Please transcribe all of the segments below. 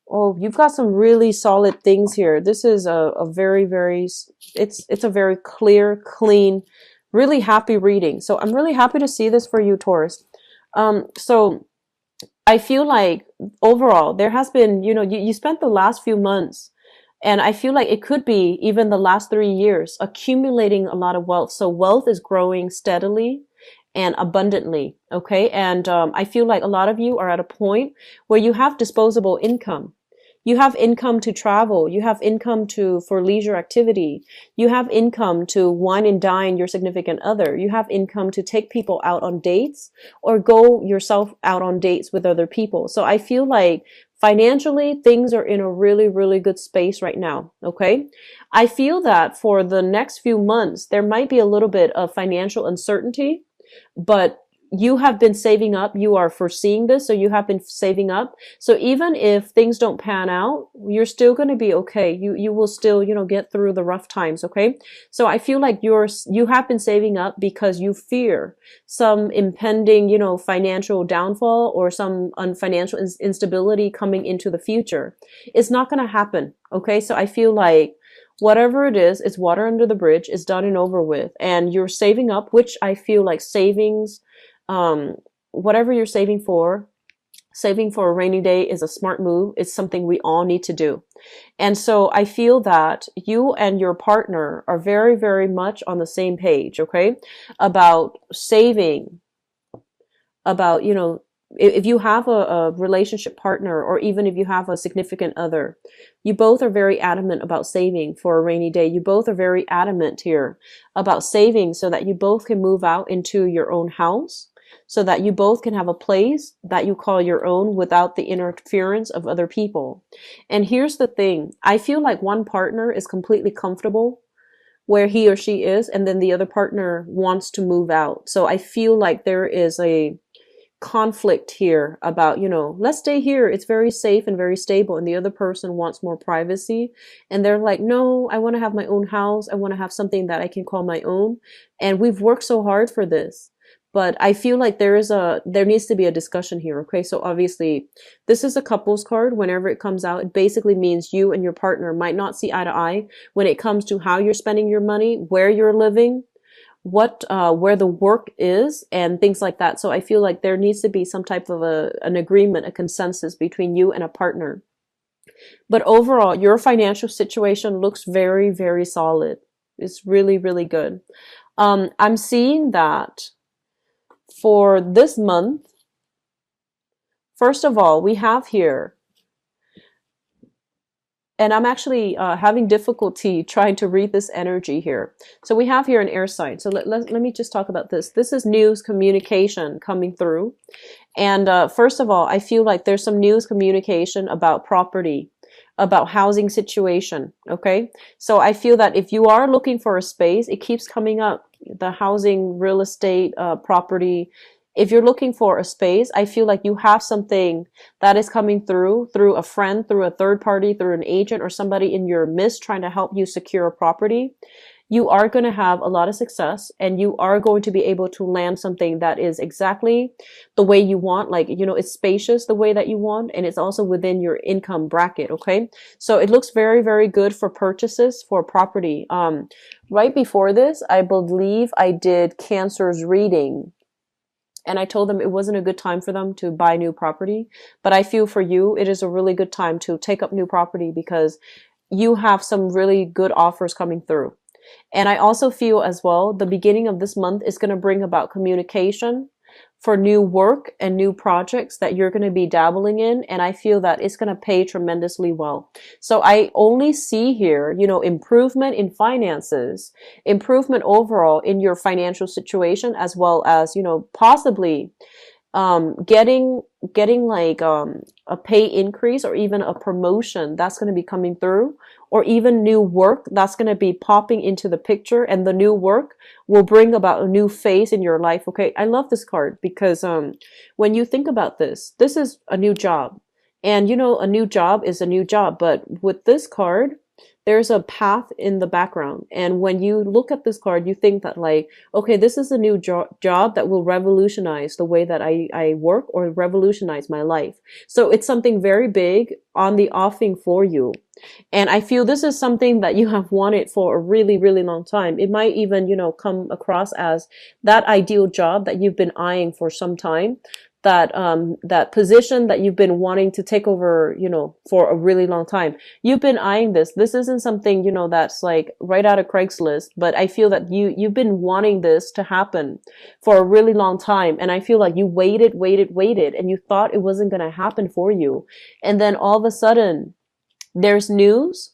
Oh, you've got some really solid things here. This is a very, it's a very clear, clean, really happy reading. So I'm really happy to see this for you, Taurus. So I feel like overall there has been, you spent the last few months, and I feel like it could be even the last 3 years accumulating a lot of wealth. So wealth is growing steadily and abundantly. Okay. And I feel like a lot of you are at a point where you have disposable income. You have income to travel. You have income to for leisure activity. You have income to wine and dine your significant other. You have income to take people out on dates or go yourself out on dates with other people. So I feel like financially things are in a really, really good space right now. Okay. I feel that for the next few months, there might be a little bit of financial uncertainty, but you have been saving up. You are foreseeing this, so you have been saving up. So even if things don't pan out, you're still going to be okay. You will still, get through the rough times, okay? So I feel like you have been saving up because you fear some impending, financial downfall or some financial instability coming into the future. It's not going to happen, okay? So I feel like whatever it is, it's water under the bridge, it's done and over with. And you're saving up, which I feel like savings, whatever you're saving for a rainy day is a smart move. It's something we all need to do. And so I feel that you and your partner are very, very much on the same page, okay? About saving, about, if you have a relationship partner, or even if you have a significant other, you both are very adamant about saving for a rainy day. You both are very adamant here about saving so that you both can move out into your own house, so that you both can have a place that you call your own without the interference of other people. And here's the thing. I feel like one partner is completely comfortable where he or she is, and then the other partner wants to move out. So I feel like there is a conflict here about, let's stay here. It's very safe and very stable. And the other person wants more privacy. And they're like, no, I want to have my own house. I want to have something that I can call my own. And we've worked so hard for this. But I feel like there needs to be a discussion here. Okay. So obviously this is a couples card. Whenever it comes out, it basically means you and your partner might not see eye to eye when it comes to how you're spending your money, where you're living, where the work is, and things like that. So I feel like there needs to be some type of an agreement, a consensus between you and a partner. But overall, your financial situation looks very, very solid. It's really, really good. I'm seeing that for this month, first of all, we have here, and I'm actually having difficulty trying to read this energy here. So we have here an air sign. So let me just talk about this. This is news communication coming through. And first of all, I feel like there's some news communication about property, about housing situation. Okay. So I feel that if you are looking for a space, it keeps coming up, the housing, real estate, property. If you're looking for a space, I feel like you have something that is coming through a friend, through a third party, through an agent, or somebody in your midst trying to help you secure a property. You are going to have a lot of success, and you are going to be able to land something that is exactly the way you want. Like, it's spacious the way that you want, and it's also within your income bracket. Okay. So it looks very, very good for purchases for property. Right before this, I believe I did Cancer's reading, and I told them it wasn't a good time for them to buy new property. But I feel for you, it is a really good time to take up new property because you have some really good offers coming through. And I also feel as well, the beginning of this month is going to bring about communication for new work and new projects that you're going to be dabbling in. And I feel that it's going to pay tremendously well. So I only see here, improvement in finances, improvement overall in your financial situation, as well as, possibly getting like a pay increase or even a promotion that's going to be coming through, or even new work that's going to be popping into the picture, and the new work will bring about a new phase in your life. Okay, I love this card because when you think about this is a new job, and a new job is a new job. But with this card, there's a path in the background. And when you look at this card, you think that like, okay, this is a new job that will revolutionize the way that I work or revolutionize my life. So it's something very big on the offing for you. And I feel this is something that you have wanted for a really, really long time. It might even, come across as that ideal job that you've been eyeing for some time, that position that you've been wanting to take over, for a really long time. You've been eyeing this. This isn't something, that's like right out of Craigslist, but I feel that you've been wanting this to happen for a really long time. And I feel like you waited, and you thought it wasn't going to happen for you. And then all of a sudden, there's news,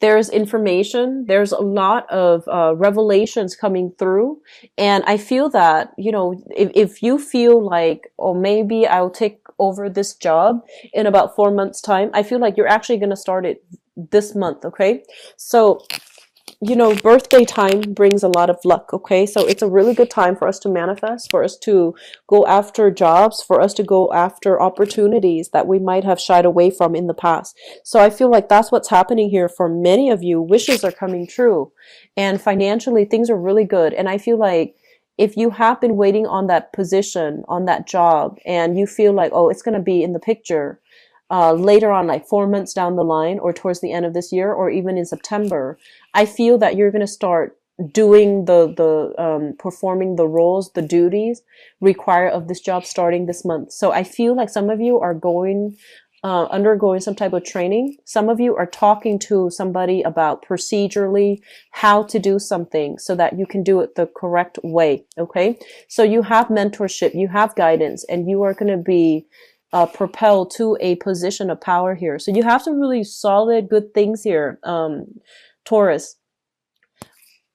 there's information, there's a lot of revelations coming through. And I feel that, if you feel like, oh, maybe I'll take over this job in about 4 months' time, I feel like you're actually going to start it this month, okay? So birthday time brings a lot of luck, okay? So it's a really good time for us to manifest, for us to go after jobs, for us to go after opportunities that we might have shied away from in the past. So I feel like that's what's happening here for many of you. Wishes are coming true. And financially, things are really good. And I feel like if you have been waiting on that position, on that job, and you feel like, oh, it's going to be in the picture, later on, like 4 months down the line, or towards the end of this year, or even in September, I feel that you're going to start doing performing the roles, the duties required of this job starting this month. So I feel like some of you are undergoing some type of training. Some of you are talking to somebody about procedurally how to do something so that you can do it the correct way. Okay. So you have mentorship, you have guidance, and you are going to be propelled to a position of power here. So you have some really solid, good things here, Taurus.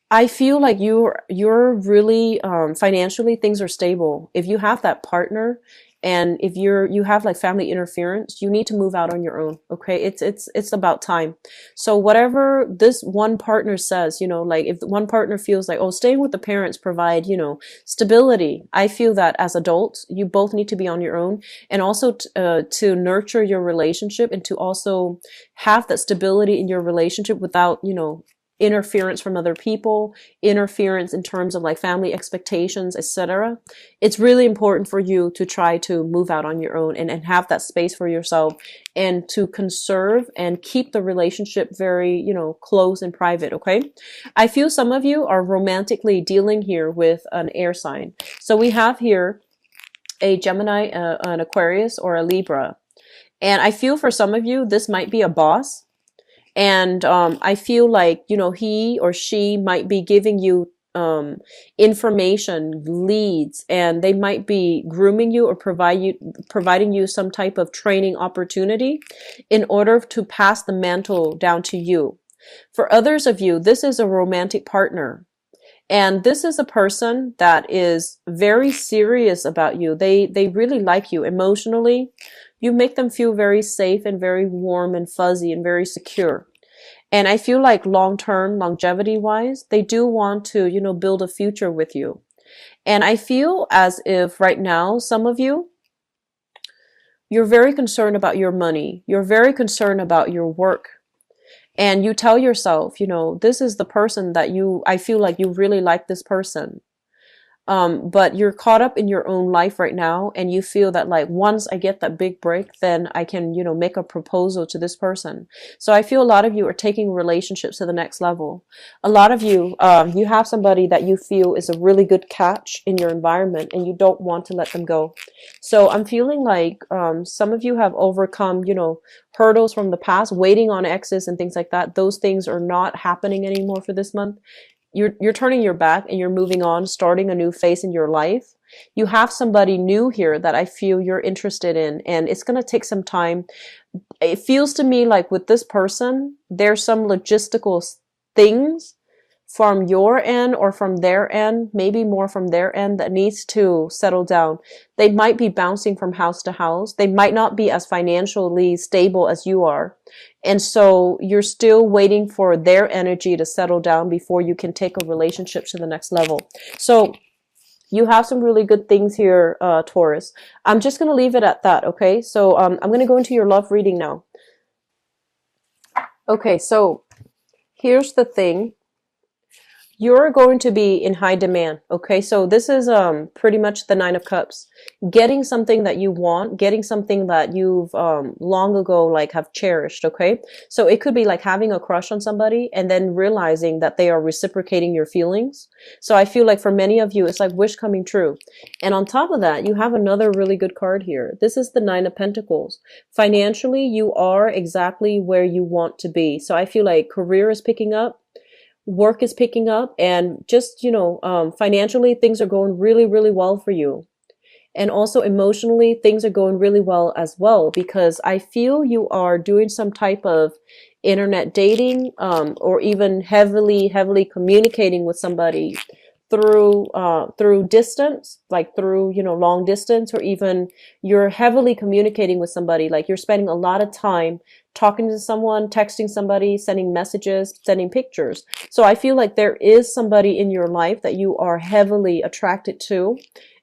I feel like you're really financially, things are stable. If you have that partner, and if you have like family interference, you need to move out on your own. Okay, it's about time. So whatever this one partner says, like if one partner feels like, oh, staying with the parents provide, stability. I feel that as adults, you both need to be on your own, and also to nurture your relationship, and to also have that stability in your relationship without, interference from other people, interference in terms of like family expectations, etc. It's really important for you to try to move out on your own, and have that space for yourself, and to conserve and keep the relationship very, close and private. Okay. I feel some of you are romantically dealing here with an air sign. So we have here a Gemini, an Aquarius, or a Libra. And I feel for some of you, this might be a boss. And I feel like, he or she might be giving you information, leads, and they might be grooming you or providing you some type of training opportunity in order to pass the mantle down to you. For others of you, this is a romantic partner. And this is a person that is very serious about you. They really like you emotionally. You make them feel very safe and very warm and fuzzy and very secure. And I feel like long-term, longevity-wise, they do want to, build a future with you. And I feel as if right now, some of you, you're very concerned about your money. You're very concerned about your work. And you tell yourself, this is the person that I feel like you really like this person. But you're caught up in your own life right now, and you feel that like once I get that big break, then I can, make a proposal to this person. So I feel a lot of you are taking relationships to the next level. A lot of you, you have somebody that you feel is a really good catch in your environment, and you don't want to let them go. So I'm feeling like some of you have overcome, hurdles from the past, waiting on exes and things like that. Those things are not happening anymore for this month. You're turning your back and you're moving on, starting a new phase in your life. You have somebody new here that I feel you're interested in, and it's going to take some time. It feels to me like with this person, there's some logistical things from your end or from their end, maybe more from their end, that needs to settle down. They might be bouncing from house to house. They might not be as financially stable as you are. And so you're still waiting for their energy to settle down before you can take a relationship to the next level. So you have some really good things here, Taurus. I'm just going to leave it at that. Okay. So I'm going to go into your love reading now. Okay. So Here's the thing. You're going to be in high demand. Okay, so this is pretty much the Nine of Cups. Getting something that you want, getting something that you've long ago like have cherished. Okay, so it could be like having a crush on somebody and then realizing that they are reciprocating your feelings. So I feel like for many of you, it's like wish coming true. And on top of that, you have another really good card here. This is the Nine of Pentacles. Financially, you are exactly where you want to be. So I feel like career is picking up, work is picking up, and just, financially, things are going really, really well for you. And also emotionally, things are going really well as well, because I feel you are doing some type of internet dating, or even heavily, heavily communicating with somebody through distance, like through, long distance, or even you're heavily communicating with somebody, like you're spending a lot of time talking to someone, texting somebody, sending messages, sending pictures. So I feel like there is somebody in your life that you are heavily attracted to,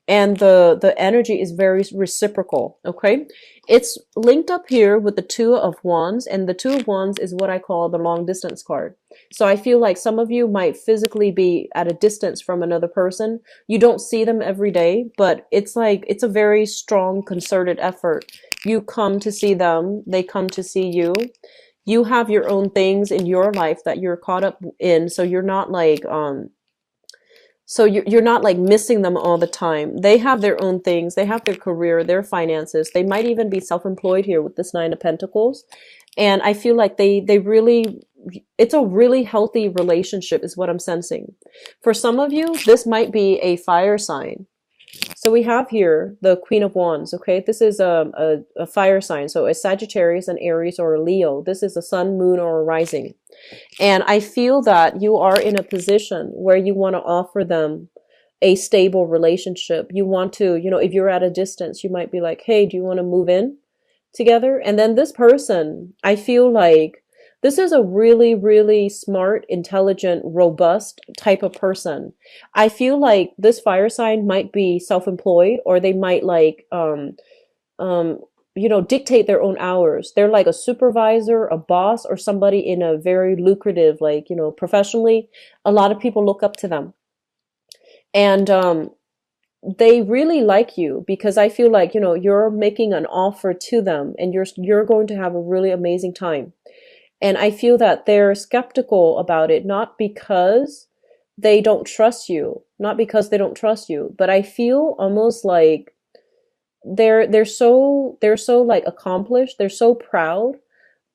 and the energy is very reciprocal. Okay, it's linked up here with the Two of Wands, and the Two of Wands is what I call the long distance card. So I feel like some of you might physically be at a distance from another person. You don't see them every day, but it's like it's a very strong concerted effort. You come to see them, they come to see you. You have your own things in your life that you're caught up in, so you're not like you're not like missing them all the time. They have their own things. They have their career, their finances. They might even be self-employed here with this Nine of Pentacles. And I feel like they really, it's a really healthy relationship is what I'm sensing. For some of you, this might be a fire sign. So we have here the Queen of Wands. Okay, this is a fire sign. So a Sagittarius, an Aries, or a Leo. This is a sun, moon, or a rising. And I feel that you are in a position where you want to offer them a stable relationship. You want to, if you're at a distance, you might be like, hey, do you want to move in together? And then this person, I feel like this is a really, really smart, intelligent, robust type of person. I feel like this fire sign might be self-employed, or they might like, um, dictate their own hours. They're like a supervisor, a boss, or somebody in a very lucrative, like, professionally, a lot of people look up to them. And they really like you because I feel like, you're making an offer to them, and you're going to have a really amazing time. And I feel that they're skeptical about it, not because they don't trust you, but I feel almost like they're so like accomplished, they're so proud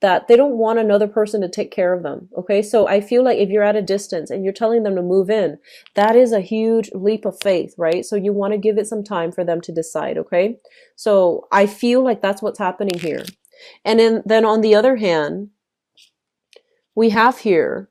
that they don't want another person to take care of them. Okay, so I feel like if you're at a distance and you're telling them to move in, that is a huge leap of faith, right? So you want to give it some time for them to decide. Okay, so I feel like that's what's happening here. And then on the other hand, we have here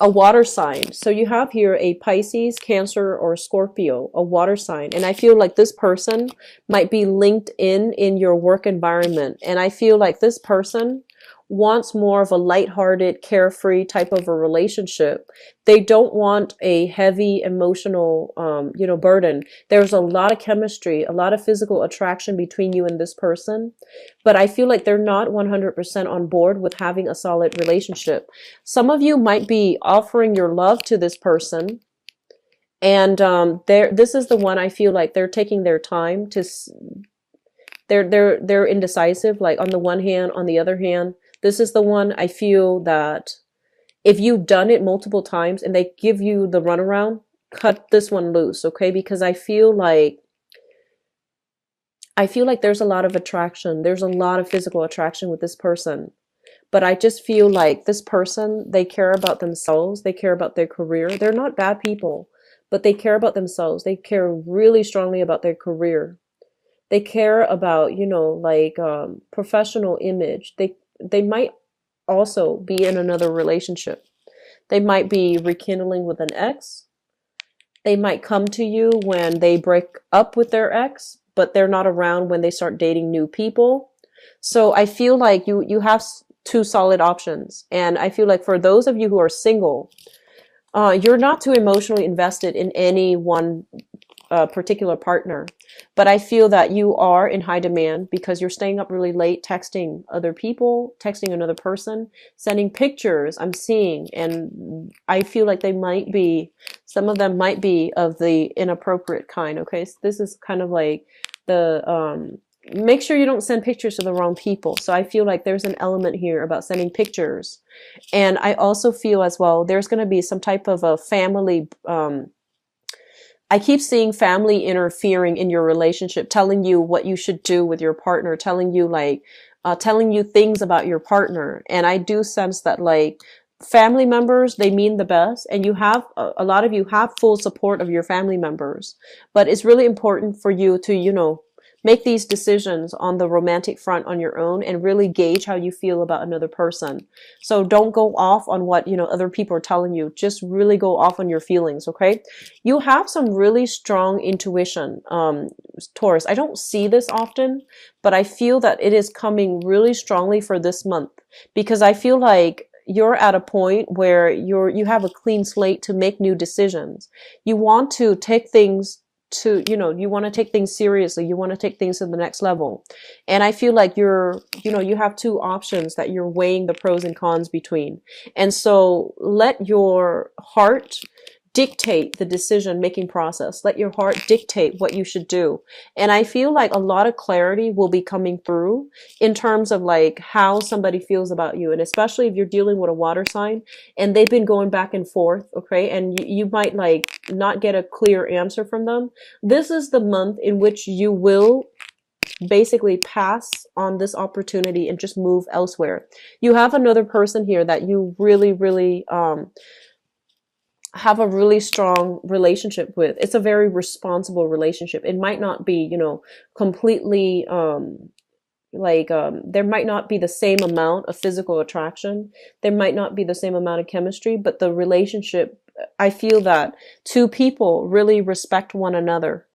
a water sign. So you have here a Pisces, Cancer, or Scorpio, a water sign. And I feel like this person might be linked in your work environment. And I feel like this person wants more of a lighthearted, carefree type of a relationship. They don't want a heavy emotional, burden. There's a lot of chemistry, a lot of physical attraction between you and this person. But I feel like they're not 100% on board with having a solid relationship. Some of you might be offering your love to this person. And this is the one I feel like they're taking their time to, they're indecisive. Like on the one hand, on the other hand, this is the one I feel that if you've done it multiple times and they give you the runaround, cut this one loose, okay? Because I feel like there's a lot of attraction. There's a lot of physical attraction with this person. But I just feel like this person, they care about themselves. They care about their career. They're not bad people, but they care about themselves. They care really strongly about their career. They care about, professional image. They might also be in another relationship. They might be rekindling with an ex. They might come to you when they break up with their ex, but they're not around when they start dating new people. So I feel like you have two solid options. And I feel like for those of you who are single, you're not too emotionally invested in any one particular partner. But I feel that you are in high demand because you're staying up really late, texting other people, texting another person, sending pictures I'm seeing. And I feel like some of them might be of the inappropriate kind. Okay. So this is kind of like make sure you don't send pictures to the wrong people. So I feel like there's an element here about sending pictures. And I also feel as well, there's going to be some type of a family, I keep seeing family interfering in your relationship, telling you what you should do with your partner, telling you things about your partner. And I do sense that like family members, they mean the best, and a lot of you have full support of your family members, but it's really important for you to, make these decisions on the romantic front on your own and really gauge how you feel about another person. So don't go off on what, other people are telling you. Just really go off on your feelings, okay? You have some really strong intuition, Taurus. I don't see this often, but I feel that it is coming really strongly for this month because I feel like you're at a point where you have a clean slate to make new decisions. You want to take things you want to take things seriously. You want to take things to the next level. And I feel like you have two options that you're weighing the pros and cons between. And so let your heart dictate the decision making process. Let your heart dictate what you should do. And I feel like a lot of clarity will be coming through in terms of like how somebody feels about you. And especially if you're dealing with a water sign and they've been going back and forth, okay? And you might like not get a clear answer from them. This is the month in which you will basically pass on this opportunity and just move elsewhere. You have another person here that you really, really, have a really strong relationship with. It's a very responsible relationship. It might not be, completely, there might not be the same amount of physical attraction. There might not be the same amount of chemistry, but the relationship, I feel that two people really respect one another.